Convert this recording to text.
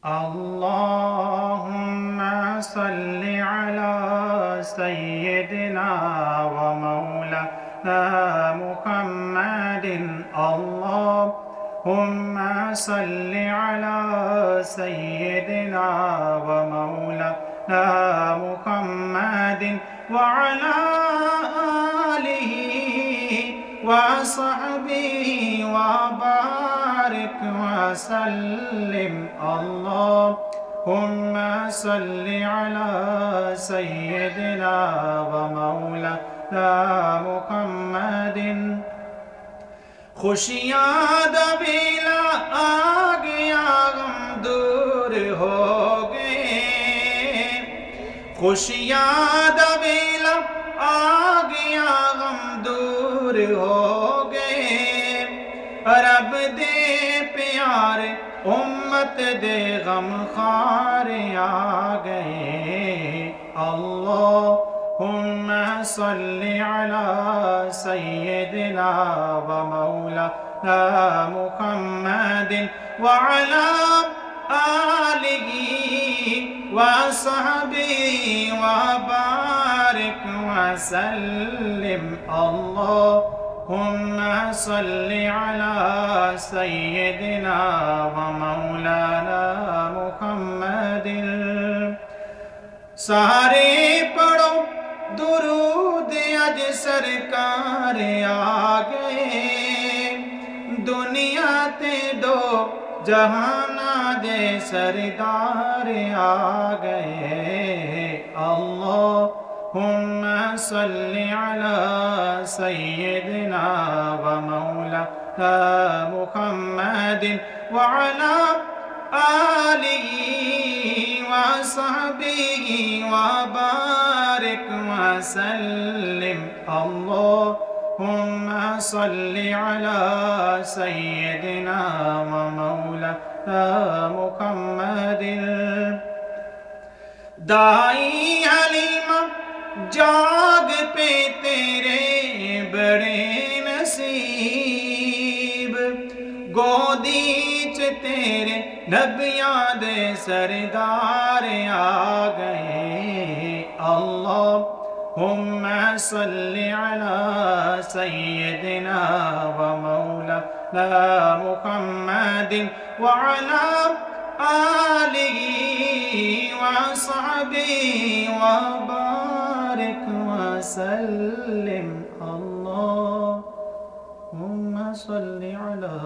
اللهم صل على سيدنا ومولانا محمد. اللهم صل على سيدنا ومولانا محمد وعلى آله وصحبه وبارك وسلم. اللهم صل على سيدنا ومولانا محمد. خوشیاں دبیلا آ گیا غم دور ہو گئے. خوشیاں دبیلا آ گیا غم دور ہو گئے. رب دے پیار امت دے غم خار آ گئے. اللہم صل علی سیدنا ومولانا محمد وعلی آلہ وصحبہ وبارک وسلم. اللہم صل علی سیدنا ومولانا محمد. سارے پڑھو درود اج سرکار آ گئے. دنیا تے دو جہانا دے سردار آ گئے. اللہم صل علی سیدنا ومولانا محمد وعلی آلہ وصحبہ وبارک وسلم. اللہم صل علی سیدنا ومولانا محمد. دائی حلیمہ جاگ پہ تیرے بڑے نصیب. گودی چ تیرے نبیاں دے سردار آ گئے. اللہم صل علی سیدنا ومولانا محمد وعلی آلہ وصحبہ وبارک وسلم. اللہم صل علی